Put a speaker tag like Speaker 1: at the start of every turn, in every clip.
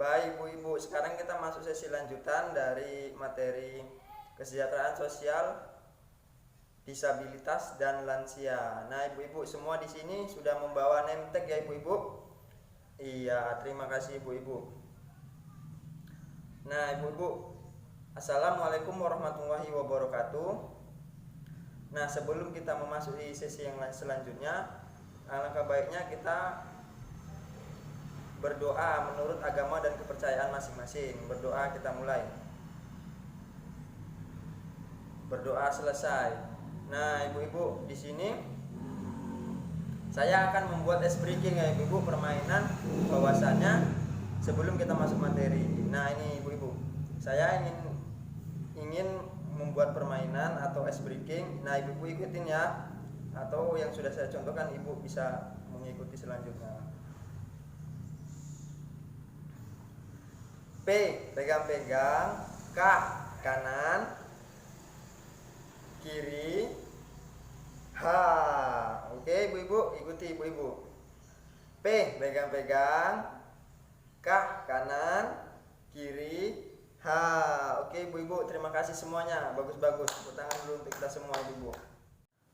Speaker 1: Baik ibu-ibu, sekarang kita masuk sesi lanjutan dari materi kesejahteraan sosial, disabilitas dan lansia. Nah, ibu-ibu semua di sini sudah membawa name tag ya ibu-ibu? Iya, terima kasih ibu-ibu. Nah, ibu-ibu, assalamualaikum warahmatullahi wabarakatuh. Nah, sebelum kita memasuki sesi yang selanjutnya, alangkah baiknya kita berdoa menurut agama dan kepercayaan masing-masing. Berdoa, kita mulai. Berdoa selesai. Nah, ibu-ibu, di sini saya akan membuat ice breaking ya ibu-ibu, permainan bahwasannya sebelum kita masuk materi. Nah, ini ibu-ibu, saya ingin membuat permainan atau ice breaking. Nah, ibu-ibu ikutin ya, atau yang sudah saya contohkan ibu bisa mengikuti selanjutnya. P, pegang-pegang. K, kanan. Kiri. H. Oke ibu-ibu, ikuti ibu-ibu. P, pegang-pegang. K, kanan. Kiri. H. Oke ibu-ibu, terima kasih semuanya. Bagus-bagus. Tepuk tangan dulu untuk kita semua ibu-ibu.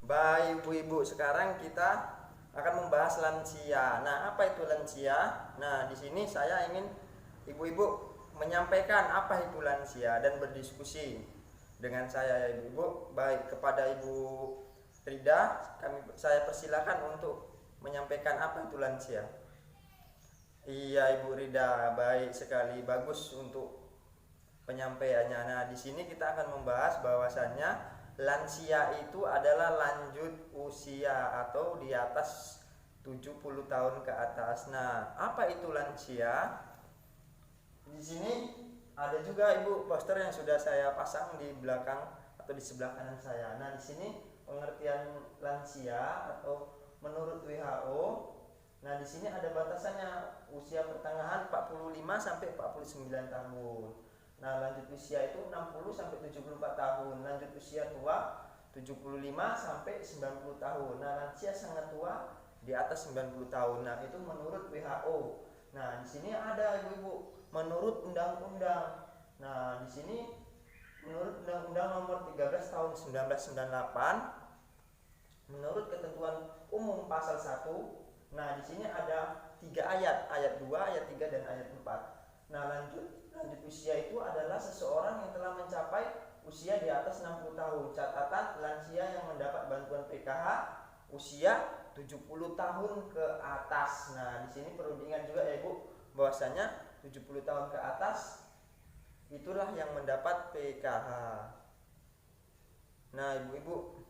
Speaker 1: Baik ibu-ibu, sekarang kita akan membahas lansia. Nah, apa itu lansia? Nah, di sini saya ingin ibu-ibu menyampaikan apa itu lansia dan berdiskusi dengan saya ya ibu-ibu. Baik, kepada Ibu Rida saya persilakan untuk menyampaikan apa itu lansia. Iya Ibu Rida, baik sekali, bagus untuk penyampaiannya. Nah, di sini kita akan membahas bahwasannya lansia itu adalah lanjut usia atau di atas 70 tahun ke atas. Nah, apa itu lansia? Di sini ada juga ibu poster yang sudah saya pasang di belakang atau di sebelah kanan saya. Nah, di sini pengertian lansia atau menurut WHO. Nah, di sini ada batasannya, usia pertengahan 45 sampai 49 tahun. Nah, lanjut usia itu 60 sampai 74 tahun. Lanjut usia tua 75 sampai 90 tahun. Nah, lansia sangat tua di atas 90 tahun. Nah, itu menurut WHO. Nah, di sini ada ibu-ibu menurut undang-undang. Nah, di sini menurut Undang-Undang Nomor 13 Tahun 1998, menurut ketentuan umum pasal 1. Nah, di sini ada 3 ayat, ayat 2, ayat 3 dan ayat 4. Nah, lanjut usia itu adalah seseorang yang telah mencapai usia di atas 60 tahun. Catatan, lansia yang mendapat bantuan PKH usia 70 tahun ke atas. Nah, di sini perlu diingat juga ya Ibu, bahwasanya 70 tahun ke atas itulah yang mendapat PKH. Nah, ibu-ibu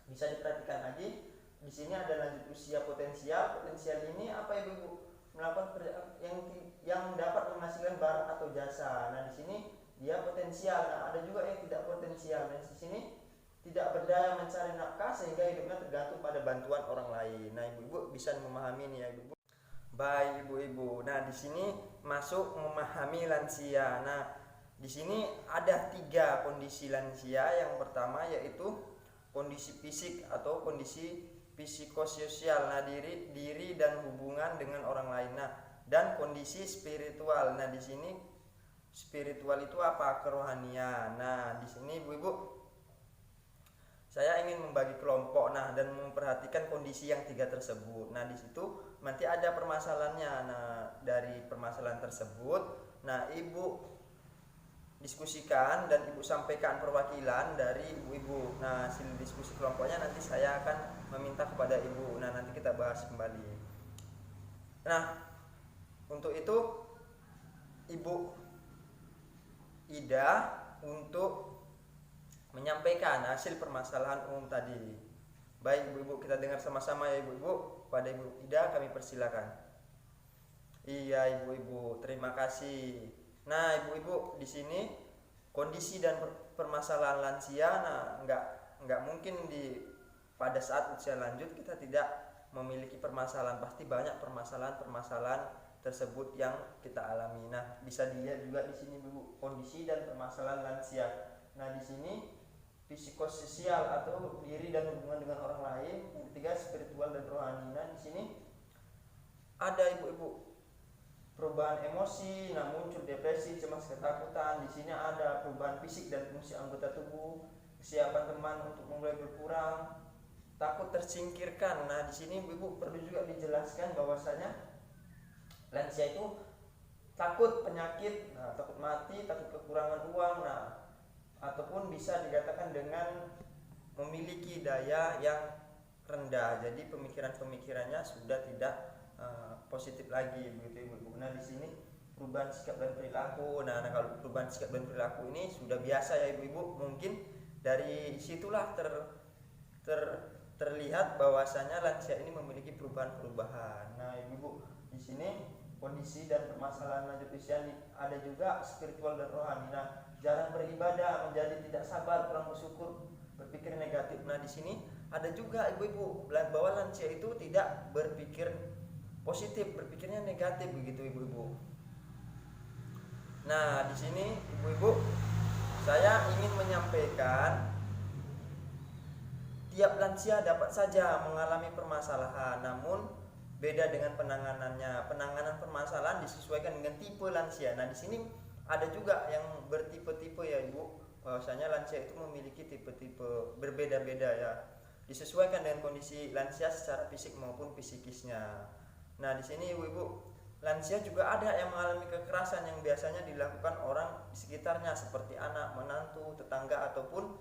Speaker 1: bisa diperhatikan lagi. Di sini ada lanjut usia potensial. Potensial ini apa ibu-ibu? Melakukan yang mendapat penghasilan barang atau jasa. Nah, di sini dia potensial. Nah, ada juga yang tidak potensial. Nah, di sini tidak berdaya mencari nafkah sehingga hidupnya tergantung pada bantuan orang lain. Nah, ibu-ibu bisa memahami ini ya ibu-ibu. Baik ibu-ibu. Nah, di sini masuk memahami lansia. Nah, di sini ada 3 kondisi lansia. Yang pertama yaitu kondisi fisik atau kondisi psikososial. Nah, diri dan hubungan dengan orang lain. Nah, dan kondisi spiritual. Nah, di sini spiritual itu apa? Kerohanian. Nah, di sini ibu-ibu saya ingin membagi kelompok, nah, dan memperhatikan kondisi yang 3 tersebut. Nah, di situ nanti ada permasalahannya. Nah, dari permasalahan tersebut, nah, ibu diskusikan dan ibu sampaikan perwakilan dari ibu-ibu. Nah, hasil diskusi kelompoknya nanti saya akan meminta kepada ibu. Nah, nanti kita bahas kembali. Nah, untuk itu Ibu Ida untuk menyampaikan hasil permasalahan umum tadi. Baik ibu-ibu, kita dengar sama-sama ya ibu-ibu. Pada Ibu Ida kami persilakan. Iya ibu-ibu, terima kasih. Nah, ibu-ibu di sini kondisi dan permasalahan lansia, nah, nggak mungkin pada saat usia lanjut kita tidak memiliki permasalahan. Pasti banyak permasalahan tersebut yang kita alami. Nah, bisa dilihat juga di sini ibu, kondisi dan permasalahan lansia. Nah, di sini psikososial atau diri dan hubungan dengan orang lain. Yang ketiga spiritual dan rohani. Nah, di sini ada ibu-ibu perubahan emosi, nah muncul depresi, cemas, ketakutan. Di sini ada perubahan fisik dan fungsi anggota tubuh, kesiapan teman untuk mulai berkurang, takut tersingkirkan. Nah, di sini Ibu perlu juga dijelaskan bahwasanya lansia itu takut penyakit, nah, takut mati, takut kekurangan uang, nah, ataupun bisa dikatakan dengan memiliki daya yang rendah. Jadi pemikiran-pemikirannya sudah tidak positif lagi, begitu Ibu. Nah, di sini perubahan sikap dan perilaku. Nah, kalau perubahan sikap dan perilaku ini sudah biasa ya Ibu-ibu. Mungkin dari situlah terlihat bahwasanya lansia ini memiliki perubahan-perubahan. Nah, Ibu-ibu, di sini kondisi dan permasalahan lanjut usia ada juga spiritual dan rohani. Nah, jarang beribadah, menjadi tidak sabar, kurang bersyukur, berpikir negatif. Nah, di sini ada juga Ibu-ibu bahwa lansia itu tidak berpikir positif, berpikirnya negatif, begitu Ibu-ibu. Nah, di sini Ibu-ibu, saya ingin menyampaikan tiap lansia dapat saja mengalami permasalahan, namun beda dengan penanganannya. Penanganan permasalahan disesuaikan dengan tipe lansia. Nah, di sini ada juga yang bertipe-tipe ya Ibu, bahwasanya lansia itu memiliki tipe-tipe berbeda-beda ya, disesuaikan dengan kondisi lansia secara fisik maupun psikisnya. Nah, di sini Ibu-ibu, lansia juga ada yang mengalami kekerasan yang biasanya dilakukan orang di sekitarnya seperti anak, menantu, tetangga ataupun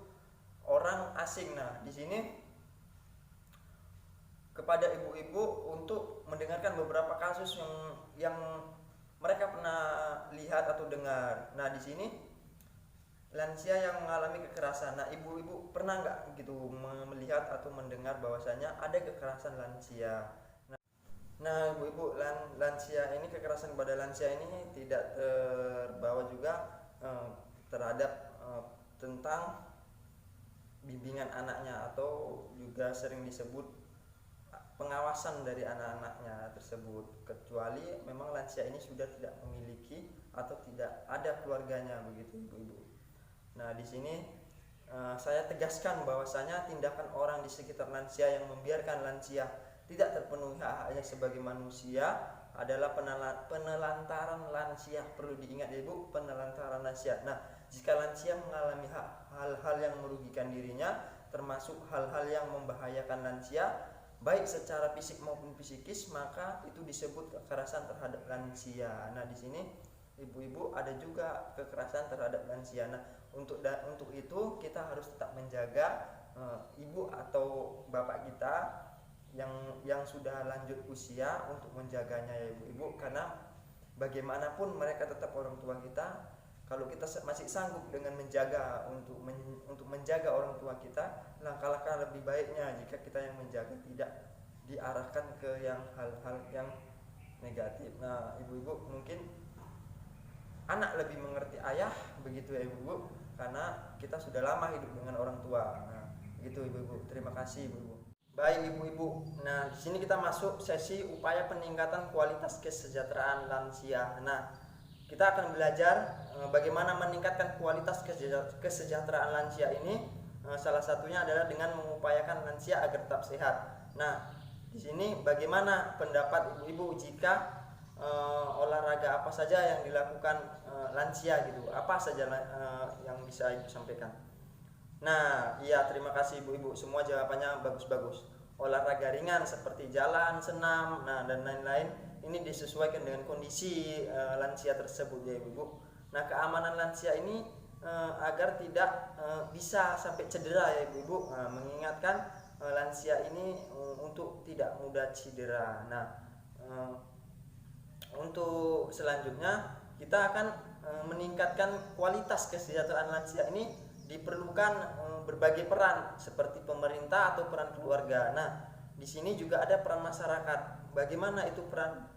Speaker 1: orang asing. Nah, di sini kepada ibu-ibu untuk mendengarkan beberapa kasus yang mereka pernah lihat atau dengar. Nah, di sini lansia yang mengalami kekerasan. Nah, ibu-ibu pernah nggak gitu melihat atau mendengar bahwasanya ada kekerasan lansia? Nah, ibu-ibu, lansia ini, kekerasan pada lansia ini tidak terbawa juga terhadap tentang bimbingan anaknya, atau juga sering disebut pengawasan dari anak-anaknya tersebut, kecuali memang lansia ini sudah tidak memiliki atau tidak ada keluarganya, begitu ibu-ibu. Nah, di sini saya tegaskan bahwasanya tindakan orang di sekitar lansia yang membiarkan lansia tidak terpenuhi hak-haknya sebagai manusia adalah penelantaran lansia. Perlu diingat ya Ibu, penelantaran lansia. Nah, jika lansia mengalami hal-hal yang merugikan dirinya, termasuk hal-hal yang membahayakan lansia, baik secara fisik maupun psikis, maka itu disebut kekerasan terhadap lansia. Nah, di sini ibu-ibu ada juga kekerasan terhadap lansia. Nah, untuk itu kita harus tetap menjaga ibu atau bapak kita yang sudah lanjut usia, untuk menjaganya ya ibu-ibu, karena bagaimanapun mereka tetap orang tua kita. Kalau kita masih sanggup dengan menjaga untuk menjaga orang tua kita, langkah-langkah lebih baiknya jika kita yang menjaga, tidak diarahkan ke hal-hal yang negatif. Nah, ibu-ibu, mungkin anak lebih mengerti ayah, begitu ya ibu-ibu, karena kita sudah lama hidup dengan orang tua. Nah, begitu ibu-ibu. Terima kasih ibu-ibu. Baik ibu-ibu, nah di sini kita masuk sesi upaya peningkatan kualitas kesejahteraan lansia. Nah, kita akan belajar bagaimana meningkatkan kualitas kesejahteraan lansia ini. Salah satunya adalah dengan mengupayakan lansia agar tetap sehat. Nah, di sini bagaimana pendapat ibu-ibu jika olahraga apa saja yang dilakukan lansia gitu? Apa saja yang bisa ibu sampaikan? Nah, iya, terima kasih ibu-ibu, semua jawabannya bagus-bagus. Olahraga ringan seperti jalan, senam, nah dan lain-lain, ini disesuaikan dengan kondisi lansia tersebut ya ibu-ibu. Nah, keamanan lansia ini agar tidak bisa sampai cedera ya ibu-ibu, mengingatkan lansia ini untuk tidak mudah cedera. Nah, untuk selanjutnya kita akan meningkatkan kualitas kesejahteraan lansia ini. Diperlukan berbagai peran seperti pemerintah atau peran keluarga. Nah, di sini juga ada peran masyarakat. Bagaimana itu peran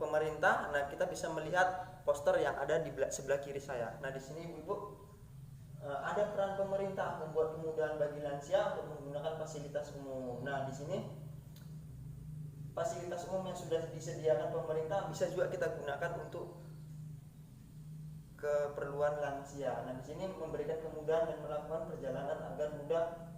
Speaker 1: pemerintah? Nah, kita bisa melihat poster yang ada di sebelah kiri saya. Nah, di sini ibu-ibu ada peran pemerintah membuat kemudahan bagi lansia untuk menggunakan fasilitas umum. Nah, di sini fasilitas umum yang sudah disediakan pemerintah bisa juga kita gunakan untuk keperluan lansia. Nah, di sini memberikan kemudahan dan melakukan perjalanan agar mudah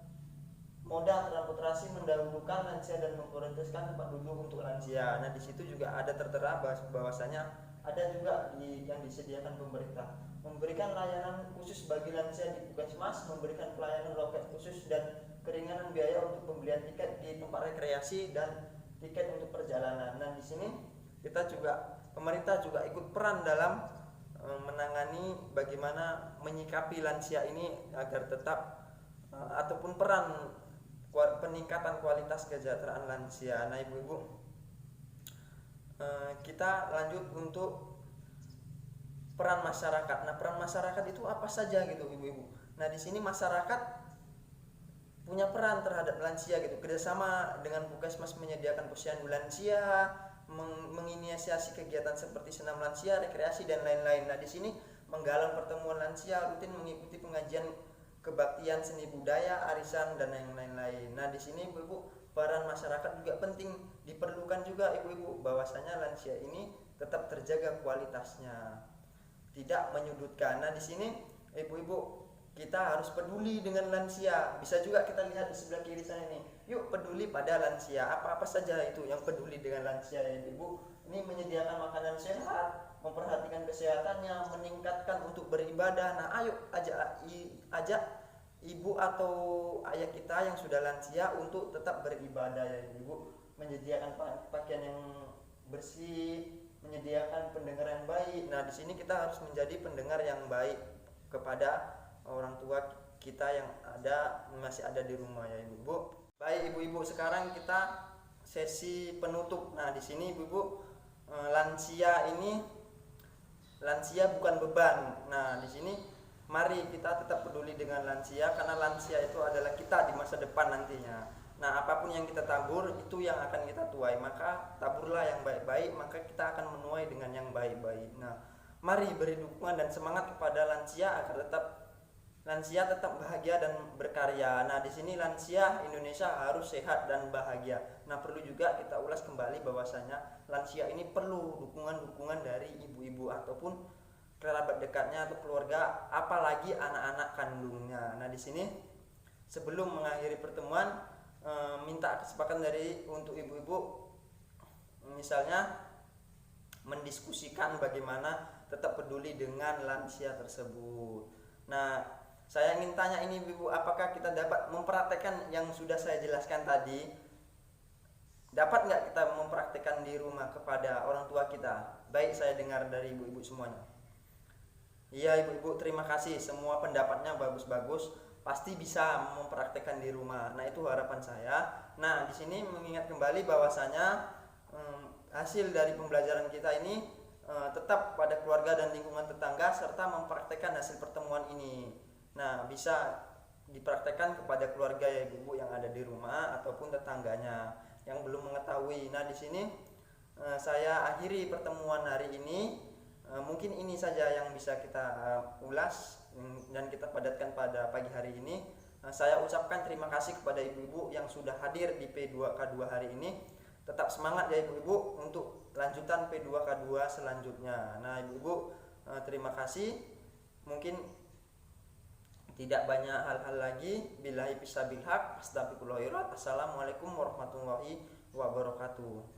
Speaker 1: moda transportasi mendahulukan lansia dan memprioritaskan tempat duduk untuk lansia. Nah, di situ juga ada tertera bahwasanya ada juga yang disediakan pemerintah memberikan layanan khusus bagi lansia di Puskesmas, memberikan pelayanan loket khusus dan keringanan biaya untuk pembelian tiket di tempat rekreasi dan tiket untuk perjalanan. Nah, di sini kita juga pemerintah juga ikut peran dalam menangani bagaimana menyikapi lansia ini agar tetap ataupun peran peningkatan kualitas kesejahteraan lansia. Nah, ibu-ibu, kita lanjut untuk peran masyarakat. Nah, peran masyarakat itu apa saja gitu, ibu-ibu? Nah, di sini masyarakat punya peran terhadap lansia gitu, kerjasama dengan Puskesmas menyediakan posyandu lansia, menginisiasi kegiatan seperti senam lansia, rekreasi dan lain-lain. Nah, di sini menggalang pertemuan lansia, rutin mengikuti pengajian kebaktian seni budaya, arisan dan yang lain-lain. Nah, di sini ibu-ibu, peran masyarakat juga penting, diperlukan juga ibu-ibu bahwasanya lansia ini tetap terjaga kualitasnya, tidak menyudutkan. Nah, di sini ibu-ibu, kita harus peduli dengan lansia. Bisa juga kita lihat di sebelah kiri sana ini. Yuk peduli pada lansia. Apa-apa saja itu yang peduli dengan lansia ya ibu. Ini menyediakan makanan sehat, memperhatikan kesehatannya, meningkatkan untuk beribadah. Nah, ayo ajak ibu atau ayah kita yang sudah lansia untuk tetap beribadah ya ibu. Menyediakan pakaian yang bersih, menyediakan pendengar yang baik. Nah, di sini kita harus menjadi pendengar yang baik kepada orang tua kita yang masih ada di rumah ya ibu-ibu. Baik ibu-ibu, sekarang kita sesi penutup. Nah, di sini ibu-ibu, lansia bukan beban. Nah, di sini mari kita tetap peduli dengan lansia karena lansia itu adalah kita di masa depan nantinya. Nah, apapun yang kita tabur itu yang akan kita tuai. Maka taburlah yang baik-baik, maka kita akan menuai dengan yang baik-baik. Nah, mari beri dukungan dan semangat kepada lansia agar lansia tetap bahagia dan berkarya. Nah, di sini lansia Indonesia harus sehat dan bahagia. Nah, perlu juga kita ulas kembali bahwasanya lansia ini perlu dukungan-dukungan dari ibu-ibu ataupun kerabat dekatnya atau keluarga, apalagi anak-anak kandungnya. Nah, di sini sebelum mengakhiri pertemuan, minta kesepakatan untuk ibu-ibu, misalnya mendiskusikan bagaimana tetap peduli dengan lansia tersebut. Nah, saya ingin tanya ini ibu, apakah kita dapat mempraktekkan yang sudah saya jelaskan tadi? Dapat nggak kita mempraktekkan di rumah kepada orang tua kita? Baik, saya dengar dari ibu-ibu semuanya. Iya ibu-ibu, terima kasih, semua pendapatnya bagus-bagus, pasti bisa mempraktekkan di rumah. Nah, itu harapan saya. Nah, di sini mengingat kembali bahwasanya hasil dari pembelajaran kita ini tetap pada keluarga dan lingkungan tetangga serta mempraktekkan hasil pertemuan ini. Nah, bisa dipraktekkan kepada keluarga ya ibu yang ada di rumah ataupun tetangganya yang belum mengetahui. Nah, di sini saya akhiri pertemuan hari ini. Mungkin ini saja yang bisa kita ulas dan kita padatkan pada pagi hari ini. Saya ucapkan terima kasih kepada ibu-ibu yang sudah hadir di P2K2 hari ini. Tetap semangat ya ibu-ibu untuk lanjutan P2K2 selanjutnya. Nah, ibu-ibu, terima kasih. Mungkin tidak banyak hal-hal lagi. Billahi fisabilillah, astagfirullahaladzim. Assalamualaikum warahmatullahi wabarakatuh.